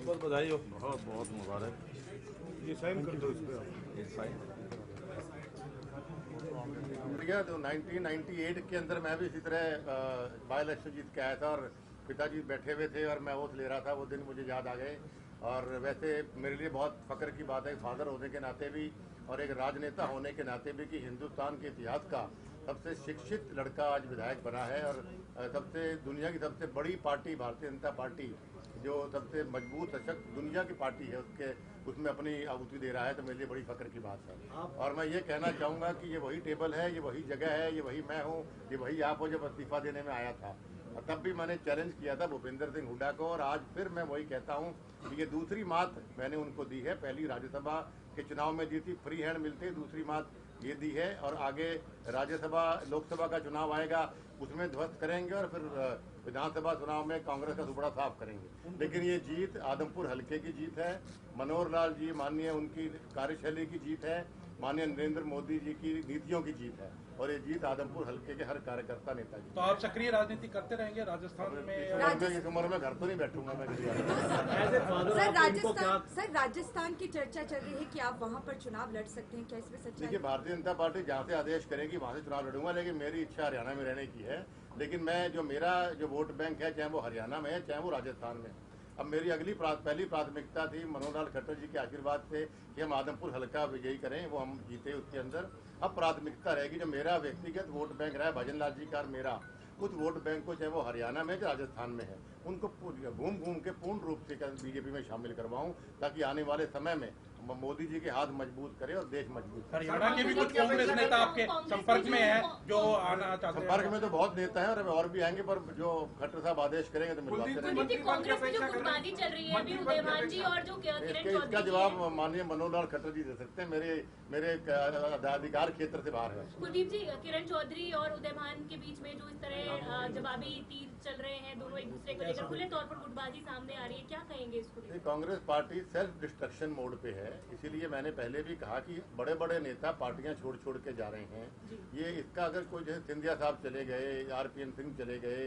बहुत बधाई हो। बहुत बहुत मुबारक। ये साइन कर दो इस पे आप। ये साइन भैया तो 1998 के अंदर मैं भी इसी तरह बाई इलेक्शन जीत के आया था और पिताजी बैठे हुए थे और मैं ओथ ले रहा था। वो दिन मुझे याद आ गए। और वैसे मेरे लिए बहुत फख्र की बात है फादर होने के नाते भी और एक राजनेता होने के नाते भी कि हिंदुस्तान के इतिहास का सबसे शिक्षित लड़का आज विधायक बना है। और सबसे दुनिया की सबसे बड़ी पार्टी भारतीय जनता पार्टी जो सबसे मजबूत सशक्त दुनिया की पार्टी है उसमें अपनी आहुति दे रहा है, तो मेरे लिए बड़ी फख्र की बात है। और मैं ये कहना चाहूँगा कि ये वही टेबल है, ये वही जगह है, ये वही मैं हूँ, ये वही आप हो जब इस्तीफा देने में आया था। तब भी मैंने चैलेंज किया था भूपेंद्र सिंह हुड्डा को और आज फिर मैं वही कहता हूँ कि ये दूसरी मात मैंने उनको दी है। पहली राज्यसभा के चुनाव में दी थी, फ्री हैंड मिलते, दूसरी मात ये दी है। और आगे राज्यसभा लोकसभा का चुनाव आएगा उसमें ध्वस्त करेंगे और फिर विधानसभा चुनाव में कांग्रेस का दुपड़ा साफ करेंगे। लेकिन ये जीत आदमपुर हल्के की जीत है, मनोहर लाल जी माननीय उनकी कार्यशैली की जीत है, माननीय नरेंद्र मोदी जी की नीतियों की जीत है और ये जीत आदमपुर हल्के के हर कार्यकर्ता नेता जी। तो आप सक्रिय राजनीति करते रहेंगे राजस्थान में? इस उम्र में घर तो नहीं बैठूंगा मैं। सर राजस्थान की चर्चा चल रही है कि आप वहां पर चुनाव लड़ सकते हैं, क्या इसमें सच्चाई? देखिए, भारतीय जनता पार्टी जहाँ से आदेश करेगी वहाँ से चुनाव लड़ूंगा, लेकिन मेरी इच्छा हरियाणा में रहने की है। लेकिन मैं मेरा वोट बैंक है, चाहे वो हरियाणा में है चाहे वो राजस्थान में। अब मेरी पहली प्राथमिकता थी मनोहर लाल खट्टर जी के आशीर्वाद से कि हम आदमपुर हल्का विजयी करें, वो हम जीते उसके अंदर। अब प्राथमिकता रहेगी जो मेरा व्यक्तिगत वोट बैंक रहा है भजन लाल जी का, मेरा उस वोट बैंक को चाहे वो हरियाणा में चाहे राजस्थान में है उनको घूम घूम के पूर्ण रूप से बीजेपी में शामिल करवाऊं, ताकि आने वाले समय में मोदी जी के हाथ मजबूत करे और देश मजबूत करे। हरियाणा के भी कुछ कांग्रेस नेता आपके संपर्क में है जो आना चाहते हैं? संपर्क में तो बहुत नेता है और भी आएंगे, पर जो खट्टर साहब आदेश करेंगे तो मिलवाते रहेंगे। कांग्रेस में जो गुटबाजी चल रही है अभी उदयमान जी और जो किरण चौधरी, इसका जवाब माननीय मनोहर लाल खट्टर जी दे सकते हैं, मेरे अधिकार क्षेत्र से बाहर है। कुलदीप जी, किरण चौधरी और उदयमान के बीच में जो इस तरह जवाबी तीर चल रहे हैं, दोनों एक दूसरे को लेकर खुले तौर पर गुटबाजी सामने आ रही है, क्या कहेंगे इसको? Congress party self destruction mode पे है, इसीलिए मैंने पहले भी कहा कि बड़े बड़े नेता पार्टियां छोड़ के जा रहे हैं। ये इसका अगर कोई जैसे सिंधिया साहब चले गए, आरपीएन सिंह चले गए,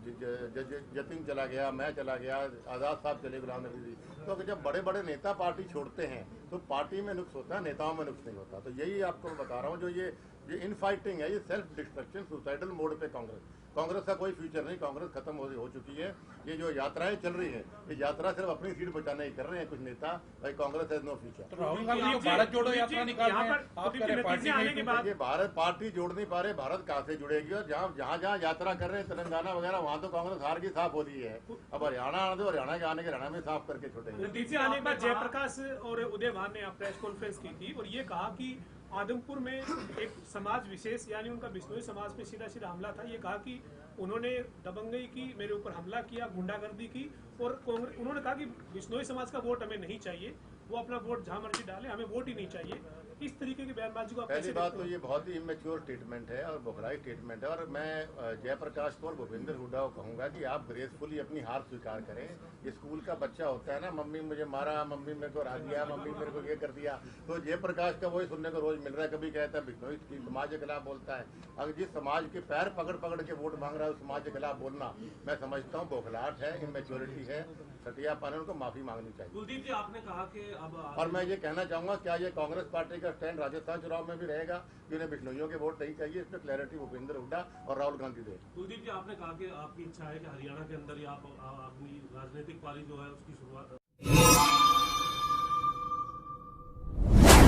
जतिन चला गया, मैं चला गया, आजाद साहब चले, गुलाम नबी जी, तो अगर जब बड़े बड़े नेता पार्टी छोड़ते हैं तो पार्टी में नुक्स होता है, नेताओं में नुक्स नहीं होता। तो यही आपको बता रहा हूँ, जो ये इनफाइटिंग है, ये सेल्फ डिस्ट्रक्शन सुसाइडल मोड पे कांग्रेस का कोई फ्यूचर नहीं। कांग्रेस खत्म हो चुकी है। ये जो यात्राएं चल रही है, ये यात्रा सिर्फ अपनी सीट बचाने ही कर रहे हैं कुछ नेता, भाई कांग्रेस हैज नो फ्यूचर। तो राहुल गांधी भारत जोड़ो यात्रा निकाल रहे हैं, आप कह रहे हैं पार्टी आने के बाद ये भारत पार्टी जोड़ नहीं पा रहे, भारत कहाँ से जुड़ेगी? और जहाँ यात्रा कर रहे हैं तेलंगाना वगैरह, वहाँ तो कांग्रेस हार की साफ हो रही है। अब हरियाणा आने दो, हरियाणा के आने के हरियाणा में साफ करके छोड़ेंगे। नतीजे आने के बाद जयप्रकाश और उदयमान ने प्रेस कॉन्फ्रेंस की थी और ये कहा कि आदमपुर में एक समाज विशेष यानी उनका बिश्नोई समाज पे सीधा हमला था। ये कहा कि उन्होंने दबंगई की, मेरे ऊपर हमला किया, गुंडागर्दी की और कांग्रेस, उन्होंने कहा कि बिश्नोई समाज का वोट हमें नहीं चाहिए, वो अपना वोट जहां मर्जी डाले, हमें वोट ही नहीं चाहिए। इस तरीके की बयानबाजी को पहली बात तो ये बहुत ही इमेच्योर स्टेटमेंट है और बोखलाई स्टेटमेंट है। और मैं जयप्रकाश को और भूपेंद्र हुड्डा को कहूंगा कि आप ग्रेसफुली अपनी हार स्वीकार करें। ये स्कूल का बच्चा होता है ना, मम्मी मुझे मारा, मम्मी मेरे को हरा दिया, मम्मी मेरे को ये कर दिया, तो जयप्रकाश का वही सुनने को रोज मिल रहा है। कभी कहता है बिश्नोई समाज के खिलाफ बोलता है। अगर जिस समाज के पैर पकड़ के वोट मांग रहा है उस समाज के खिलाफ बोलना, मैं समझता हूँ बौखलाहट है, इमेच्योरिटी है, सटियापन है, उनको माफी मांगनी चाहिए। कुलदीप जी, आपने कहा कि अब और मैं ये कहना चाहूंगा, क्या ये कांग्रेस पार्टी का स्टैंड राजस्थान चुनाव में भी रहेगा कि उन्हें बिश्नोइयों के वोट नहीं चाहिए? इस पर क्लैरिटी भूपेंद्र हुड्डा और राहुल गांधी दे। कुलदीप जी, आपने कहा कि आपकी इच्छा है कि हरियाणा के अंदर ही आप अपनी राजनीतिक पारी जो है उसकी शुरुआत